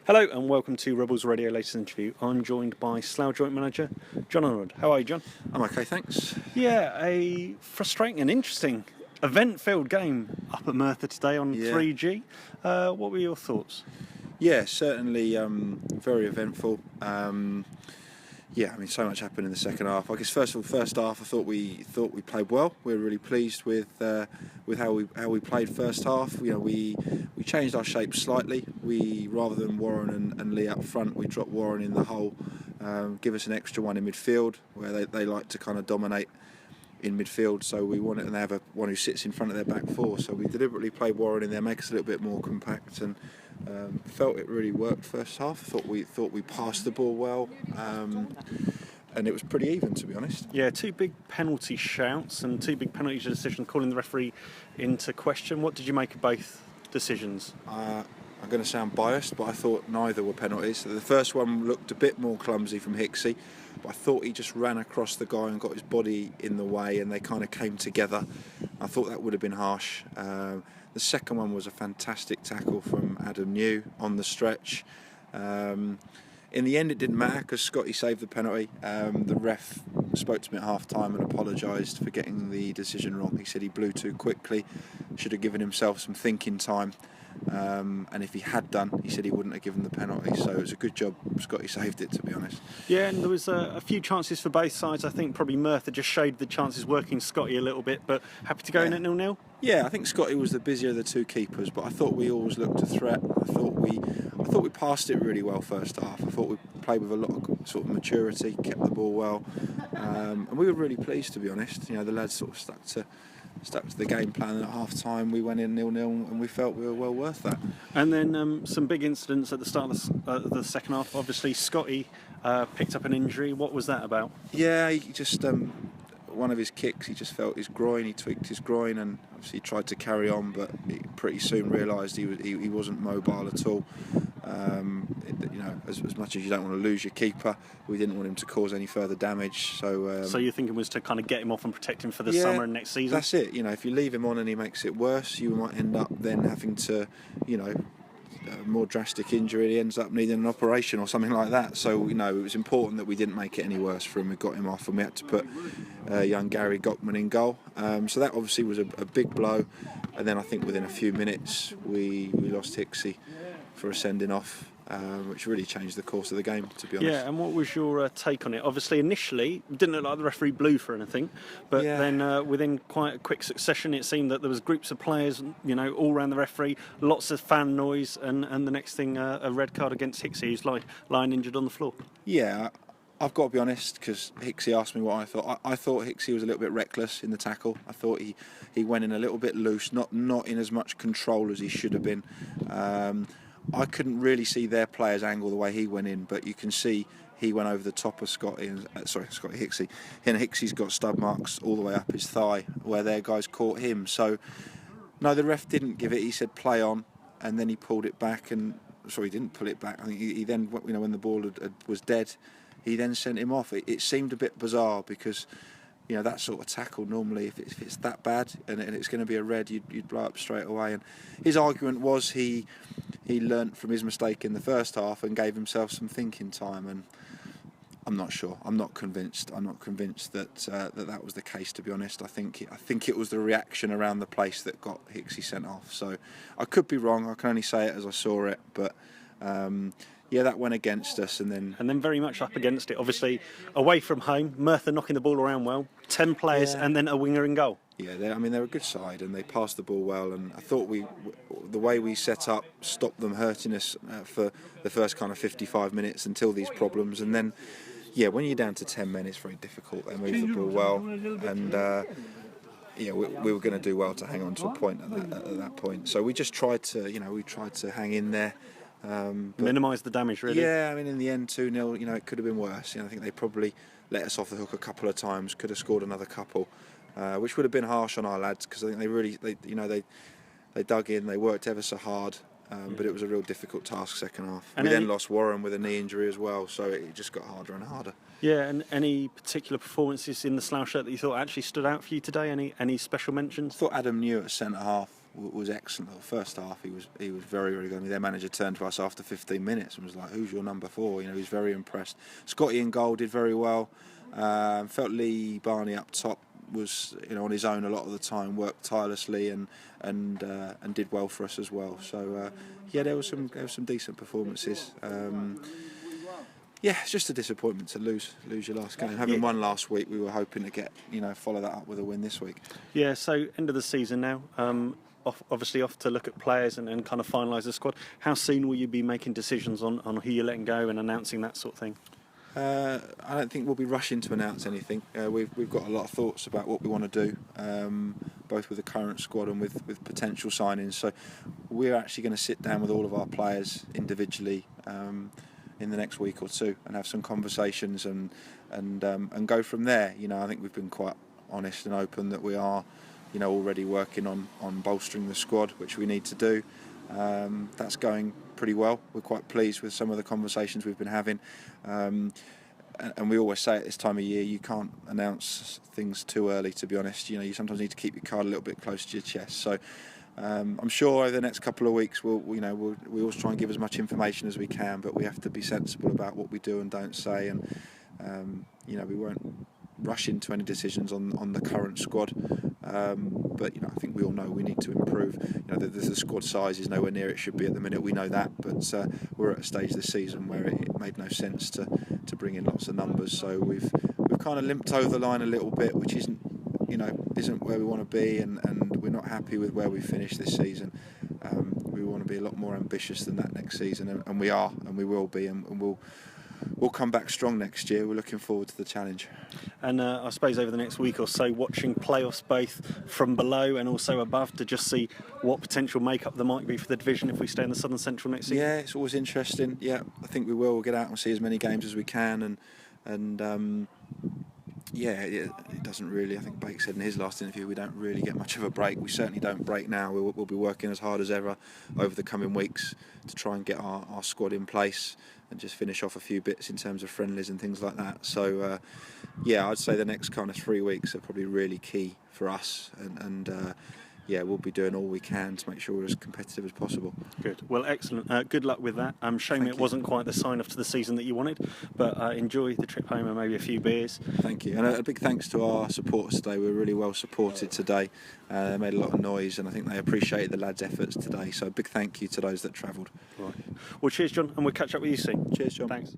Hello and welcome to Rebels Radio latest interview. I'm joined by Slough joint manager Jon Underwood. How are you, John? I'm okay, thanks. Yeah, a frustrating and interesting event-filled game up at Merthyr today on 3G. What were your thoughts? Yeah, certainly very eventful. So much happened in the second half. I guess first half, I thought we played well. We were really pleased with how we played first half. You know, we changed our shape slightly. We, rather than Warren and Lee up front, we dropped Warren in the hole, give us an extra one in midfield where they like to kind of dominate in midfield. So we wanted to have one who sits in front of their back four. So we deliberately played Warren in there, make us a little bit more compact, and felt it really worked first half. Thought we passed the ball well, and it was pretty even, to be honest. Yeah, two big penalty shouts and two big penalty decisions calling the referee into question. What did you make of both decisions? I'm going to sound biased, but I thought neither were penalties. The first one looked a bit more clumsy from Hicksy, but I thought he just ran across the guy and got his body in the way, and they kind of came together. I thought that would have been harsh. The second one was a fantastic tackle from Adam New on the stretch. In the end, it didn't matter because Scotty saved the penalty. The ref spoke to me at half-time and apologised for getting the decision wrong. He said he blew too quickly, should have given himself some thinking time. And if he had done, he said he wouldn't have given the penalty. So it was a good job Scotty saved it, to be honest. Yeah, and there was a few chances for both sides. I think probably Merthyr just showed the chances working Scotty a little bit, but happy to go in at 0-0? Yeah, I think Scotty was the busier of the two keepers, but I thought we always looked a threat. I thought we passed it really well first half. I thought we played with a lot of sort of maturity, kept the ball well, and we were really pleased, to be honest. You know, the lads sort of stuck to the game plan, and at half time we went in 0-0 and we felt we were well worth that. And then some big incidents at the start of the second half. Obviously Scotty picked up an injury. What was that about? Yeah, he just one of his kicks, he just felt his groin, he tweaked his groin, and obviously he tried to carry on, but he pretty soon realised he wasn't mobile at all. As much as you don't want to lose your keeper, we didn't want him to cause any further damage. So your thinking was to kind of get him off and protect him for the summer and next season? That's it. You know, if you leave him on and he makes it worse, you might end up then having to, a more drastic injury. He ends up needing an operation or something like that. So, it was important that we didn't make it any worse for him. We got him off and we had to put young Gary Gockman in goal. So that obviously was a big blow. And then I think within a few minutes we lost Hicksy for a sending off, which really changed the course of the game, to be honest. Yeah, and what was your take on it? Obviously, initially, it didn't look like the referee blew for anything, but then within quite a quick succession, it seemed that there was groups of players, all around the referee, lots of fan noise, and the next thing, a red card against Hicksy, who's lying injured on the floor. Yeah, I've got to be honest, because Hicksy asked me what I thought. I thought Hicksy was a little bit reckless in the tackle. I thought he went in a little bit loose, not in as much control as he should have been. I couldn't really see their players angle the way he went in, but you can see he went over the top of Scotty Hicksy. And Hicksy's got stub marks all the way up his thigh where their guys caught him. So, no, the ref didn't give it. He said play on, and then he pulled it back. He didn't pull it back. I think he then, when the ball was dead, he then sent him off. It seemed a bit bizarre because, that sort of tackle, normally if it's that bad and it's going to be a red, you'd blow up straight away. And his argument was he learnt from his mistake in the first half and gave himself some thinking time. And I'm not sure. I'm not convinced that was the case, to be honest. I think it was the reaction around the place that got Hicksy sent off. So I could be wrong. I can only say it as I saw it, but. That went against us, and then very much up against it. Obviously, away from home, Merthyr knocking the ball around well, 10 players, and then a winger in goal. Yeah, they're a good side, and they passed the ball well. And I thought the way we set up stopped them hurting us for the first kind of 55 minutes until these problems. And then, when you're down to 10 men, it's very difficult. They move the ball well, and we were going to do well to hang on to a point at that point. So we just tried to hang in there. Minimise the damage, really. Yeah, in the end, 2-0, it could have been worse. I think they probably let us off the hook a couple of times, could have scored another couple, which would have been harsh on our lads, because I think they dug in, they worked ever so hard, but it was a real difficult task second half. And we then lost Warren with a knee injury as well, so it just got harder and harder. Yeah, and any particular performances in the Slough shirt that you thought actually stood out for you today? Any special mentions? I thought Adam New at centre half was excellent. The first half, he was very, very good. I mean, their manager turned to us after 15 minutes and was like, "Who's your number 4?" You know, he was very impressed. Scotty in goal did very well. Felt Lee Barney up top was, you know, on his own a lot of the time, worked tirelessly and did well for us as well. So yeah, there was some decent performances. Yeah, it's just a disappointment to lose your last game. Having won last week, we were hoping to get, you know, follow that up with a win this week. Yeah, so end of the season now. Obviously off to look at players and kind of finalise the squad. How soon will you be making decisions on who you're letting go and announcing that sort of thing? I don't think we'll be rushing to announce anything. We've got a lot of thoughts about what we want to do, both with the current squad and with potential signings. So we're actually going to sit down with all of our players individually in the next week or two and have some conversations and go from there. You know, I think we've been quite honest and open that we are, you know, already working on bolstering the squad, which we need to do. That's going pretty well. We're quite pleased with some of the conversations we've been having. And we always say at this time of year, you can't announce things too early, to be honest. You know, you sometimes need to keep your card a little bit close to your chest. So I'm sure over the next couple of weeks we always try and give as much information as we can, but we have to be sensible about what we do and don't say, and you know, we won't rush into any decisions on the current squad. But you know, I think we all know we need to improve. You know, the squad size is nowhere near it should be at the minute. We know that, but we're at a stage this season where it made no sense to bring in lots of numbers. So we've kind of limped over the line a little bit, which isn't where we want to be, and we're not happy with where we finished this season. We want to be a lot more ambitious than that next season, and we are, and we will be, and we'll come back strong next year. We're looking forward to the challenge. And I suppose over the next week or so, watching playoffs both from below and also above to just see what potential makeup there might be for the division if we stay in the Southern Central next season. Yeah, it's always interesting. Yeah, I think we will. We'll get out and see as many games as we can, and yeah, it doesn't really. I think Blake said in his last interview, we don't really get much of a break. We certainly don't break now. We'll be working as hard as ever over the coming weeks to try and get our squad in place and just finish off a few bits in terms of friendlies and things like that. So yeah, I'd say the next kind of 3 weeks are probably really key for us, and yeah, we'll be doing all we can to make sure we're as competitive as possible. Good. Well, excellent. Good luck with that. Shame it wasn't quite the sign-off to the season that you wanted, but enjoy the trip home and maybe a few beers. Thank you. And a big thanks to our supporters today. We were really well supported today. They made a lot of noise, and I think they appreciated the lads' efforts today. So a big thank you to those that travelled. Right. Well, cheers, John, and we'll catch up with you soon. Cheers, John. Thanks.